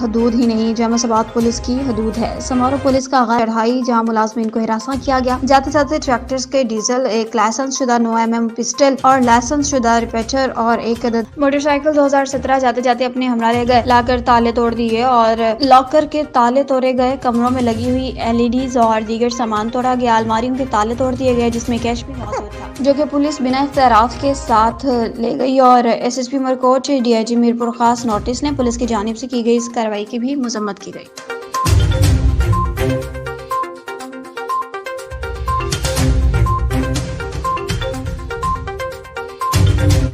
حدود ہی نہیں جامع سبات پولیس کی حدود ہے۔ سمارو پولیس کا غیر چڑھائی جہاں ملازمین کو ہراساں کیا گیا، جاتے جاتے ٹریکٹرز کے ڈیزل، ایک لائسنس شدہ 9mm پسٹل اور لائسنس شدہ ریپیٹر اور ایک عدد موٹر سائیکل 2017 جاتے جاتے اپنے ہمراہ رہ گئے، لا کر تالے توڑ دیے اور لاکر کے تالے توڑے گئے، کمروں میں لگی ہوئی LEDs اور دیگر سامان توڑا گیا، الماریوں کے تالے توڑ دیے گئے جس میں کیش بھی موجود تھا، جو کہ پولیس بنا اختیارات کے ساتھ لے گئی اور SSP مرکوٹ DIG میرپور خاص نوٹس نے پولیس کی جانب سے کی گئی اس کارروائی کی بھی مذمت کی گئی۔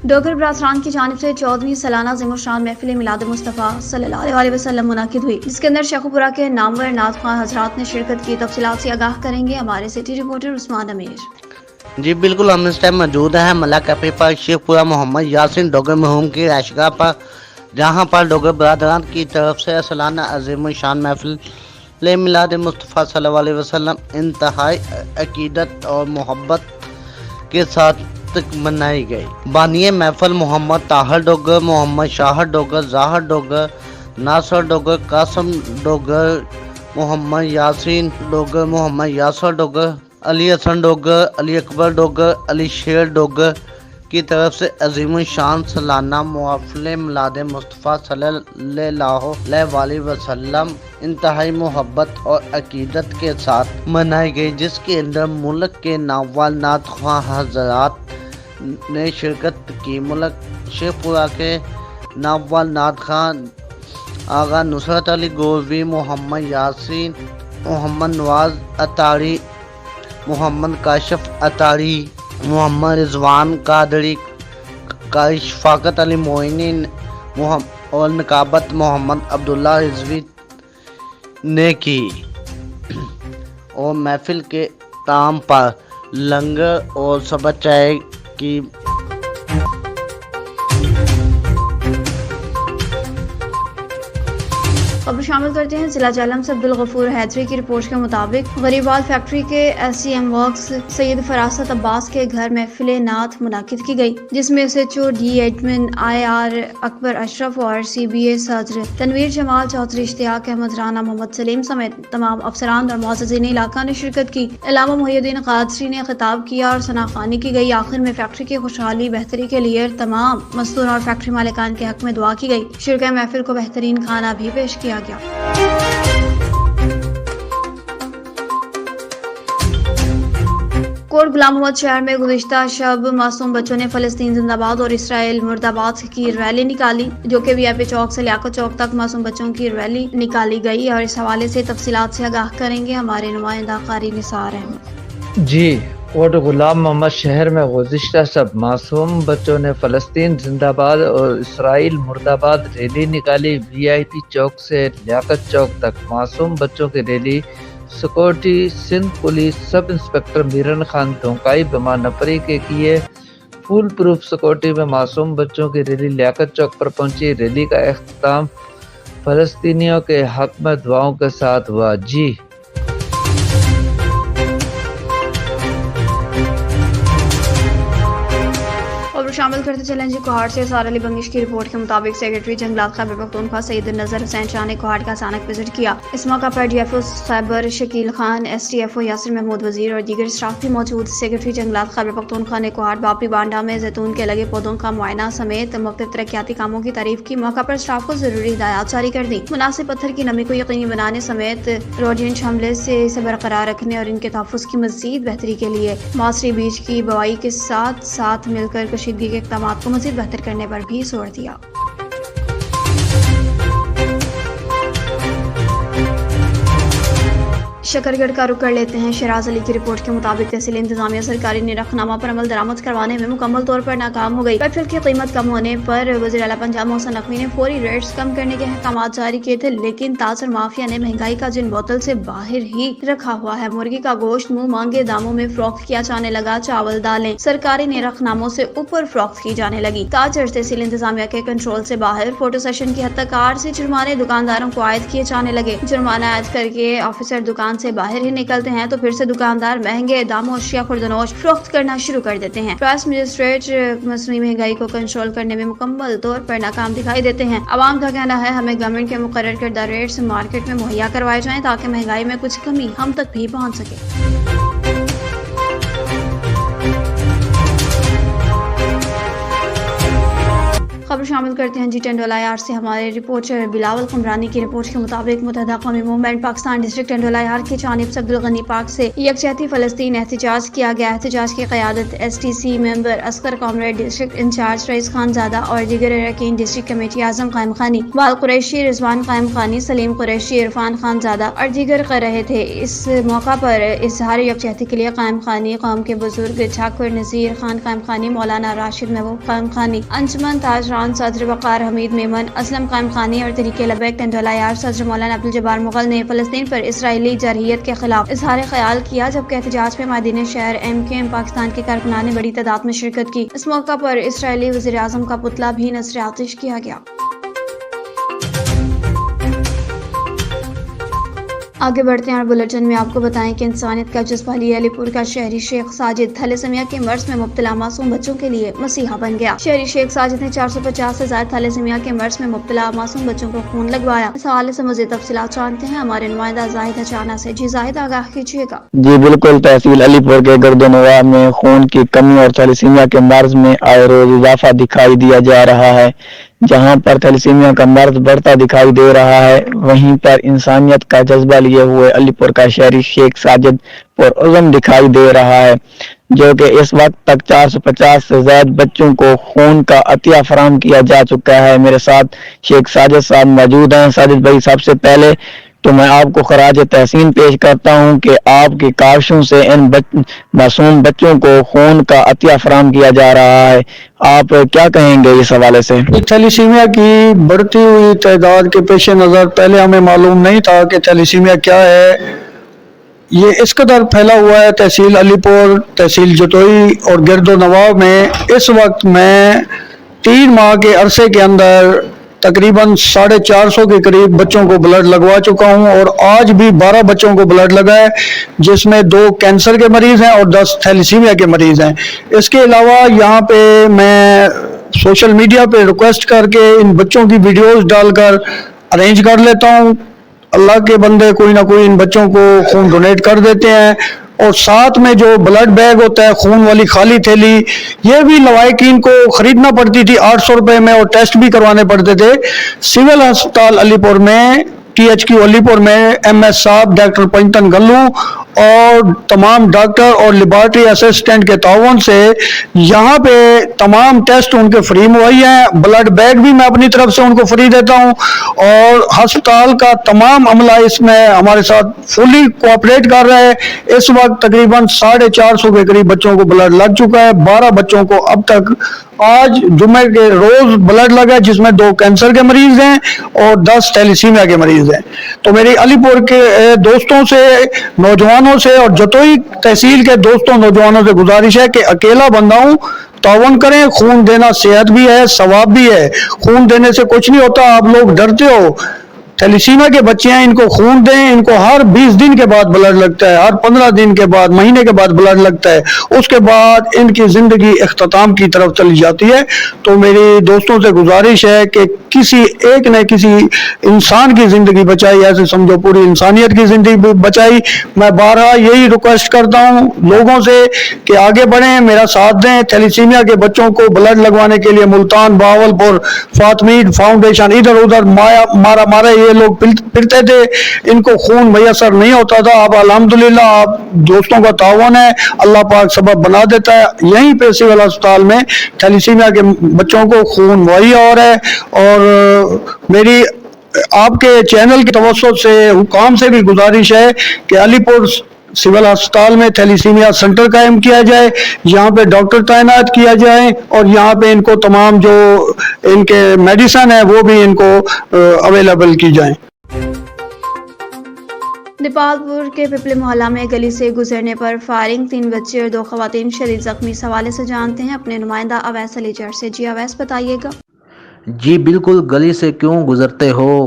ڈوگر برادران کی جانب سے 14ویں سالانہ عظیم الشان محفل میلاد مصطفیٰ صلی اللہ علیہ وسلم منعقد ہوئی، جس کے اندر شیخوپورہ کے نامور نعت خواں حضرات نے شرکت کی۔ تفصیلات سے آگاہ کریں گے ہمارے سٹی رپورٹر عثمان امیر۔ جی بالکل، ہم اس ٹائم موجود ہیں ملا کیفے پر شیخوپورہ محمد یاسین ڈوگر مرحوم کی رہائشگاہ پر، جہاں پر ڈوگر برادران کی طرف سے سالانہ عظیم الشان محفل میلاد مصطفیٰ صلی اللہ علیہ وسلم انتہائی عقیدت اور محبت کے ساتھ منائی گئی۔ بانی محفل محمد طاہر ڈوگر، محمد شاہر ڈوگر، ظاہر ڈوگر، ناصر ڈوگر، قاسم ڈوگر، محمد یاسین ڈوگر، محمد یاسر ڈوگر، علی حسن ڈوگر، علی اکبر ڈوگر، علی شیر ڈوگر کی طرف سے عظیم الشان سالانہ محفل میلاد مصطفیٰ صلی اللہ علیہ وسلم انتہائی محبت اور عقیدت کے ساتھ منائی گئی، جس کے اندر ملک کے نامور نعت خواں حضرات نے شرکت کی۔ ملک شیخوپورہ کے نامور نعت خواں آغا نصرت علی گولوی، محمد یاسین، محمد نواز اتاری، محمد کاشف اتاری، محمد رضوان قادری، قاری شفاقت علی معینی اور نقابت محمد عبداللہ رضوی نے کی، اور محفل کے اختتام پر لنگر اور شربت چائے کی خبر شامل کرتے ہیں۔ ضلع جہلم سے عبدالغفور حیدری کی رپورٹ کے مطابق غریبال فیکٹری کے SCM ورکس سید فراست عباس کے گھر محفل نعت منعقد کی گئی، جس میں SHO D ایڈمن IR اکبر اشرف اور CBA صدر تنویر جمال چودھری، اشتیاق احمد رانا، محمد سلیم سمیت تمام افسران اور معززین علاقہ نے شرکت کی۔ علامہ محی الدین قادری نے خطاب کیا اور ثناخوانی کی گئی۔ آخر میں فیکٹری کی خوشحالی بہتری کے لیے تمام مستور اور فیکٹری مالکان کے حق میں دعا کی گئی۔ شرکا محفل کو بہترین کھانا بھی پیش کیا گیا۔ کوٹ غلام محمد شہر میں گزشتہ شب معصوم بچوں نے فلسطین زندہ باد اور اسرائیل مرد آباد کی ریلی نکالی، جو کہ VIP چوک سے لیاقت چوک تک معصوم بچوں کی ریلی نکالی گئی، اور اس حوالے سے تفصیلات سے آگاہ کریں گے ہمارے نمائندہ قاری نثار احمد۔ جی، کوٹ غلام محمد شہر میں گزشتہ شب معصوم بچوں نے فلسطین زندہ باد اور اسرائیل مرد آباد ریلی نکالی۔ VIP چوک سے لیاقت چوک تک معصوم بچوں کی rally security Sindh police sub inspector Miran Khan Dhonkai بما نفری کے کیے فول پروف سیکورٹی میں معصوم بچوں کی ریلی لیاقت چوک پر پہنچی۔ ریلی کا اختتام فلسطینیوں کے حق میں دعاؤں کے ساتھ ہوا۔ جی شامل کرتے چلیں جی کوہاڑ سے سار علی بنگش کی رپورٹ کے مطابق سیکرٹری جنگلات خیبر پختونخوا سید نظر حسین شاہ نے کوہاڑ کا اچانک وزٹ کیا۔ اس موقع پر DFO خیبر شکیل خان، STFO یاسر محمود وزیر اور دیگر اسٹاف بھی موجود۔ سیکرٹری جنگلات خیبر پختونخوا نے کوہاڑ باپی بانڈا میں زیتون کے لگے پودوں کا معائنہ سمیت مختلف ترقیاتی کاموں کی تعریف کی۔ موقع پر اسٹاف کو ضروری ہدایات جاری کر دی، مناسب پتھر کی نمی کو یقینی بنانے سمیت روڈینٹ حملے سے اسے برقرار رکھنے اور ان کے تحفظ کی مزید بہتری کے لیے معاشری بیج کی بوائی کے ساتھ ساتھ مل کر کشیدگی کے اقدامات کو مزید بہتر کرنے پر بھی زور دیا۔ شکرگڑھ کا رخ کر لیتے ہیں۔ شیراز علی کی رپورٹ کے مطابق تحصیل انتظامیہ سرکاری نرخ نامہ پر عمل درآمد کروانے میں مکمل طور پر ناکام ہو گئی۔ پیٹرول کی قیمت کم ہونے پر وزیر اعلیٰ پنجاب محسن نقوی نے فوری ریٹس کم کرنے کے احکامات جاری کیے تھے، لیکن تاجر مافیا نے مہنگائی کا جن بوتل سے باہر ہی رکھا ہوا ہے۔ مرغی کا گوشت منہ مانگے داموں میں فروخت کیا جانے لگا، چاول دالیں سرکاری نرخ ناموں سے اوپر فروخت کی جانے لگی۔ تاجر تحصیل انتظامیہ کے کنٹرول سے باہر، فوٹو سیشن کی حد تک عارضی جرمانے دکانداروں کو عائد کیے جانے لگے۔ جرمانہ عائد کر کے آفیسر دکان سے باہر ہی نکلتے ہیں تو پھر سے دکاندار مہنگے داموں اشیاء خوردنوش فروخت کرنا شروع کر دیتے ہیں۔ پرائس مجسٹریٹ مصنوعی مہنگائی کو کنٹرول کرنے میں مکمل طور پر ناکام دکھائی دیتے ہیں۔ عوام کا کہنا ہے ہمیں گورنمنٹ کے مقرر کردہ ریٹس مارکیٹ میں مہیا کروائے جائیں تاکہ مہنگائی میں کچھ کمی ہم تک بھی پہنچ سکے۔ خبر شامل کرتے ہیں G10 IR سے ہمارے رپورٹر بلاول قمرانی کی رپورٹ کے مطابق متحدہ قومی موومنٹ پاکستان ڈسٹرکٹ 10 IR کی جانب سے عبدالغنی پارک سے یکجہتی فلسطین احتجاج کیا گیا۔ احتجاج کی قیادت STC ممبر اصغر کامریڈ، ڈسٹرکٹ انچارج رئیس خان زادہ اور دیگر اراکین ڈسٹرکٹ کمیٹی اعظم قائم خانی، بال قریشی، رضوان قائم خانی، سلیم قریشی، عرفان خان زادہ اور دیگر کر رہے تھے۔ اس موقع پر اظہار یکجہتی کے لیے قائم خانی قوم کے بزرگ ٹھاکر نذیر خان قائم خانی، مولانا راشد محبوب قائم خانی، انجمن تاجران صدر وقار حمید میمن، اسلم قائم خانی اور تحریک لبیک 10 IR صدر مولانا عبدالجبار مغل نے فلسطین پر اسرائیلی جارحیت کے خلاف اظہار خیال کیا، جبکہ احتجاج میں مائدین شہر MKM پاکستان کے کارکنان نے بڑی تعداد میں شرکت کی۔ اس موقع پر اسرائیلی وزیر اعظم کا پتلا بھی نذر آتش کیا گیا۔ آگے بڑھتے ہیں اور بلٹن میں آپ کو بتائیں کہ انسانیت کا جذبہ لیے علی پور کا شہری شیخ ساجد تھیلیسیمیا کے مرض میں مبتلا معصوم بچوں کے لیے مسیحا بن گیا۔ شہری شیخ ساجد نے 450 سے زائد تھیلیسیمیا کے مرض میں مبتلا معصوم بچوں کو خون لگوایا۔ اس حوالے سے مزید تفصیلات جانتے ہیں ہمارے نمائندہ زاہد اچانا سے۔ جی زاہد، آگاہ کیجیے گا۔ جی بالکل، تحصیل علی پور کے گرد و نواح میں خون کی کمی اور تھیلیسیمیا کے مرض میں آئے روز اضافہ دکھائی دیا جا رہا ہے۔ جہاں پر تھیلیسیمیا کا مرض بڑھتا دکھائی دے رہا ہے، وہیں پر انسانیت کا جذبہ لیے ہوئے علی پور کا شہری شیخ ساجد پرعزم دکھائی دے رہا ہے، جو کہ اس وقت تک 450 سے زائد بچوں کو خون کا عطیہ فراہم کیا جا چکا ہے۔ میرے ساتھ شیخ ساجد صاحب موجود ہیں۔ ساجد بھائی، سب سے پہلے تو میں آپ کو خراج تحسین پیش کرتا ہوں کہ آپ کی کاوشوں سے ان معصوم بچوں کو خون کا عطیہ فراہم کیا جا رہا ہے۔ آپ کیا کہیں گے اس حوالے سے؟ تھیلیسیمیا کی بڑھتی ہوئی تعداد کے پیش نظر پہلے ہمیں معلوم نہیں تھا کہ تھیلیسیمیا کیا ہے۔ یہ اس قدر پھیلا ہوا ہے تحصیل علی پور، تحصیل جتوئی اور گرد و نواح میں۔ اس وقت میں 3 ماہ کے عرصے کے اندر تقریباً 450 کے قریب بچوں کو بلڈ لگوا چکا ہوں، اور آج بھی 12 بچوں کو بلڈ لگا ہے، جس میں 2 کینسر کے مریض ہیں اور 10 تھیلیسیمیا کے مریض ہیں۔ اس کے علاوہ یہاں پہ میں سوشل میڈیا پہ ریکویسٹ کر کے ان بچوں کی ویڈیوز ڈال کر ارینج کر لیتا ہوں۔ اللہ کے بندے کوئی نہ کوئی ان بچوں کو خون ڈونیٹ کر دیتے ہیں، اور ساتھ میں جو بلڈ بیگ ہوتا ہے، خون والی خالی تھیلی، یہ بھی لوائقین کو خریدنا پڑتی تھی 800 روپے میں، اور ٹیسٹ بھی کروانے پڑتے تھے۔ سول ہسپتال علی پور میں، THQ علی پور میں MS صاحب ڈاکٹر پنجتن گلو اور تمام ڈاکٹر اور لیبارٹری اسسٹنٹ کے تعاون سے یہاں پہ تمام ٹیسٹ ان کے فری مہیا ہیں۔ بلڈ بیگ بھی میں اپنی طرف سے ان کو فری دیتا ہوں، اور ہسپتال کا تمام عملہ اس میں ہمارے ساتھ فلی کوآپریٹ کر رہا ہے۔ اس وقت تقریباً 450 کے قریب بچوں کو بلڈ لگ چکا ہے۔ 12 بچوں کو اب تک آج جمعے کے روز بلڈ لگا، جس میں 2 کینسر کے مریض ہیں اور 10 تھیلیسیمیا کے مریض ہیں۔ تو میری علی پور کے دوستوں سے، نوجوانوں سے اور جتوئی تحصیل کے دوستوں نوجوانوں سے گزارش ہے کہ اکیلا بندہ ہوں، تعاون کریں۔ خون دینا صحت بھی ہے، ثواب بھی ہے۔ خون دینے سے کچھ نہیں ہوتا، آپ لوگ ڈرتے ہو۔ تھیلیسیمیا کے بچے ہیں، ان کو خون دیں۔ ان کو ہر 20 دن کے بعد بلڈ لگتا ہے، ہر 15 دن کے بعد، مہینے کے بعد بلڈ لگتا ہے۔ اس کے بعد ان کی زندگی اختتام کی طرف چلی جاتی ہے۔ تو میری دوستوں سے گزارش ہے کہ کسی ایک نے کسی انسان کی زندگی بچائی، ایسے سمجھو پوری انسانیت کی زندگی بچائی۔ میں بارہا یہی ریکویسٹ کرتا ہوں لوگوں سے کہ آگے بڑھیں، میرا ساتھ دیں۔ تھیلیسیمیا کے بچوں کو بلڈ لگوانے کے لیے ملتان، باولپور، فاطمید فاؤنڈیشن، ادھر ادھر مارا یہ لوگ پھرتے تھے، ان کو خون میسر نہیں ہوتا تھا۔ اب الحمدللہ آپ دوستوں کا تعاون ہے، اللہ پاک سبب بنا دیتا ہے۔ یہیں پہ سول ہسپتال میں تھیلیسیمیا کے بچوں کو خون مہیا ہو رہا ہے۔ اور میری آپ کے چینل کی توسط سے حکام سے بھی گزارش ہے کہ علی پور سول ہسپتال میں تھیلیسیمیا سینٹر قائم کیا جائے، یہاں پہ ڈاکٹر تعینات کیا جائے، اور یہاں پہ ان کو تمام جو ان کے میڈیسن ہے وہ بھی ان کو اویلیبل کی جائیں۔ نیپال پور کے پپلے محلہ میں گلی سے گزرنے پر فائرنگ، 3 بچے اور 2 خواتین شدید زخمی۔ اس حوالے سے جانتے ہیں اپنے نمائندہ اویس علی جڑ سے۔ جی اویس، بتائیے گا۔ جی بالکل، گلی سے کیوں گزرتے ہو،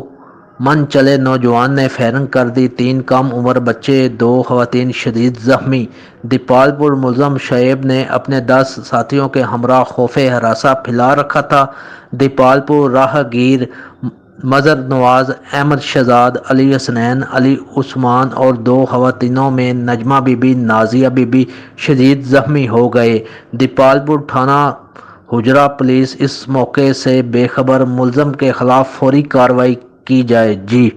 من چلے نوجوان نے فائرنگ کر دی، 3 کم عمر بچے 2 خواتین شدید زخمی۔ دیپال پور ملزم شعیب نے اپنے 10 ساتھیوں کے ہمراہ خوف ہراساں پھیلا رکھا تھا۔ دیپال پور راہ گیر مظہر نواز، احمد شہزاد، علی حسنین، علی عثمان اور 2 خواتینوں میں نجمہ بی بی، نازیہ بی بی شدید زخمی ہو گئے۔ دیپال پور تھانہ حجرہ پولیس اس موقع سے بے خبر، ملزم کے خلاف فوری کارروائی کی جائے۔ جی